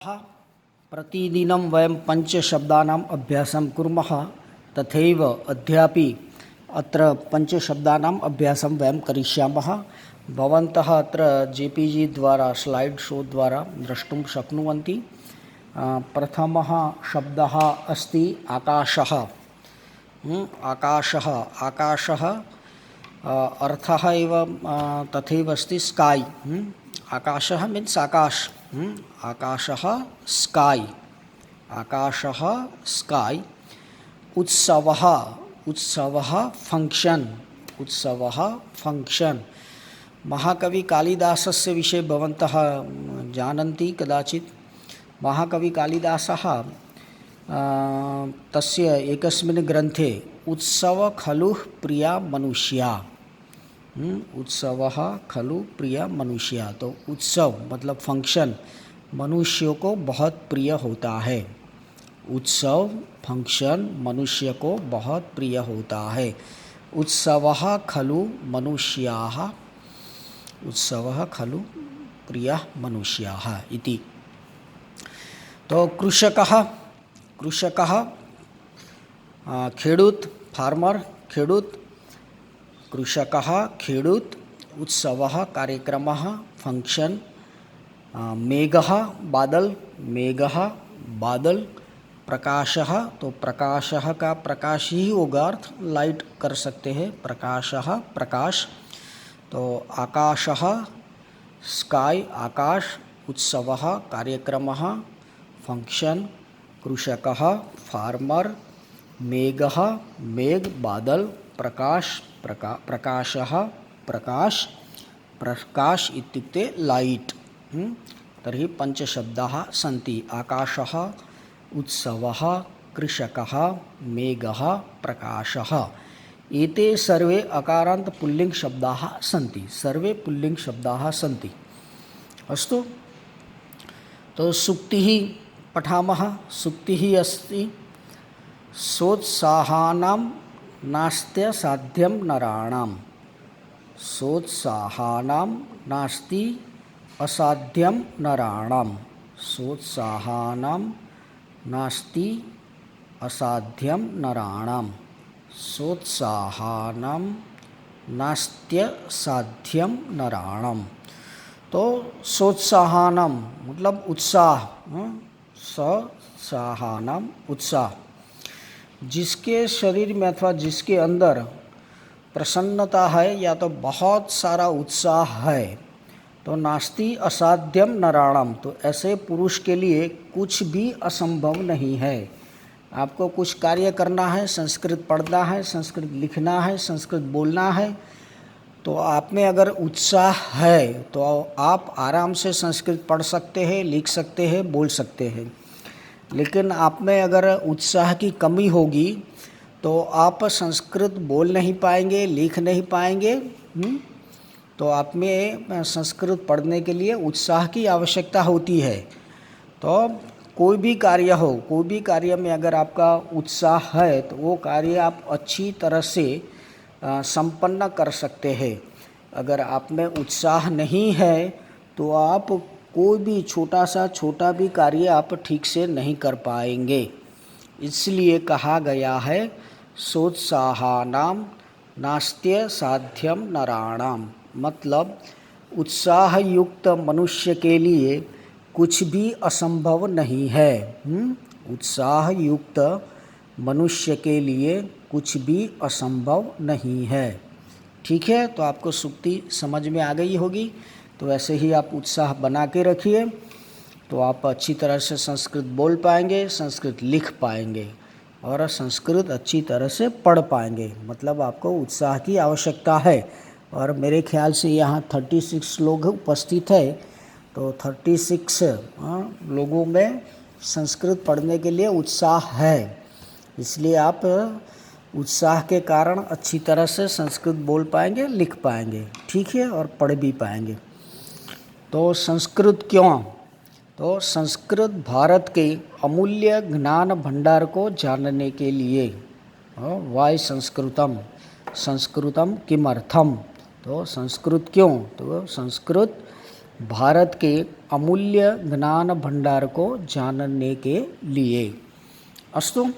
प्रतिदिनं वयं पञ्चशब्दानाम् अभ्यासं कुर्मः। तथैव अद्यापि अत्र पञ्चशब्दानाम् अभ्यासं वयं करिष्यामः। भवन्तः अत्र JPG द्वारा स्लाइड् शो द्वारा द्रष्टुं शक्नुवन्ति। प्रथमः शब्दः अस्ति आकाशः। आकाशः आकाशः अर्थः एव तथैव अस्ति स्काई। आकाशः मीन्स आकाश। आकाशः स्काई। आकाशः स्काई। उत्सवः उत्सवः फंक्शन। उत्सवः फंक्शन। महाकवि कालिदासस्य विषये भवन्तः जानन्ति कदाचित्। महाकवि कालिदासः तस्य एकस्मिन् ग्रन्थे उत्सव खलु प्रिया मनुष्या। उत्सवः खलु प्रिय मनुष्या। तो उत्सव मतलब फंक्शन मनुष्यों को बहुत प्रिय होता है। उत्सव फंक्शन मनुष्य को बहुत प्रिय होता है। उत्सवः खलु मनुष्याः। उत्सवः खलु प्रिय मनुष्याः इति। तो कृषकः कृषकः खेडूत फार्मर खेडूत। कृषकः खेडूत। उत्सवः कार्यक्रमः फंक्शन। मेघः बादल मेघः बादल। प्रकाशः तो प्रकाशः का प्रकाश ही होगा अर्थ लाइट कर सकते हैं। प्रकाशः प्रकाश। तो आकाशः स्काई आकाश। उत्सवः कार्यक्रमः फंक्शन। कृषकः फार्मर। मेघः मेघ बादल। प्रकाश प्रकाशः प्रकाश। प्रकाश इत्युक्ते लाइट। तर्हि पञ्चशब्दाः सन्ति। आकाशः उत्सवः कृषकः मेघः प्रकाशः। एते सर्वे अकारान्त पुल्लिङ्ग शब्दाः सन्ति। सर्वे पुल्लिङ्ग शब्दाः सन्ति। अस्तु। तो सूक्तिः पठामः। सूक्तिः अस्ति सोत्साहानां नास्त्य साध्यं नराणां। सोत्साहानां नास्ति असाध्यं नराणां। सोत्साहानां नास्ति असाध्यं नराणां। सोत्साहानां नास्त्य साध्यं नराणां। तो सोत्साहानां मतलब उत्साह। सोत्साहानां उत्साह। जिसके शरीर में अथवा जिसके अंदर प्रसन्नता है या तो बहुत सारा उत्साह है तो नास्ति असाध्यम नराणाम। तो ऐसे पुरुष के लिए कुछ भी असंभव नहीं है। आपको कुछ कार्य करना है, संस्कृत पढ़ना है, संस्कृत लिखना है, संस्कृत बोलना है, तो आप में अगर उत्साह है तो आप आराम से संस्कृत पढ़ सकते हैं, लिख सकते हैं, बोल सकते हैं। लेकिन आप में अगर उत्साह की कमी होगी तो आप संस्कृत बोल नहीं पाएंगे, लिख नहीं पाएंगे। तो आप में संस्कृत पढ़ने के लिए उत्साह की आवश्यकता होती है। तो कोई भी कार्य हो, कोई भी कार्य में अगर आपका उत्साह है तो वो कार्य आप अच्छी तरह से संपन्न कर सकते हैं। अगर आप में उत्साह नहीं है तो आप कोई भी छोटा भी कार्य आप ठीक से नहीं कर पाएंगे। इसलिए कहा गया है सोत्साहानां नास्त्य साध्यम नराणाम। मतलब उत्साह युक्त मनुष्य के लिए कुछ भी असंभव नहीं है। उत्साह युक्त मनुष्य के लिए कुछ भी असंभव नहीं है। ठीक है। तो आपको सूक्ति समझ में आ गई होगी। तो ऐसे ही आप उत्साह बना के रखिए तो आप अच्छी तरह से संस्कृत बोल पाएंगे, संस्कृत लिख पाएंगे और संस्कृत अच्छी तरह से पढ़ पाएंगे। मतलब आपको उत्साह की आवश्यकता है। और मेरे ख्याल से यहाँ 36 लोग उपस्थित है। तो 36 लोगों में संस्कृत पढ़ने के लिए उत्साह है। इसलिए आप उत्साह के कारण अच्छी तरह से संस्कृत बोल पाएंगे, लिख पाएंगे। ठीक है। और पढ़ भी पाएंगे। तो संस्कृत क्यों? तो संस्कृत भारत के अमूल्य ज्ञान भंडार को जानने के लिए। वाय संस्कृतम संस्कृतम किमर्थम। तो संस्कृत क्यों? तो संस्कृत भारत के अमूल्य ज्ञान भंडार को जानने के लिए। अस्तु।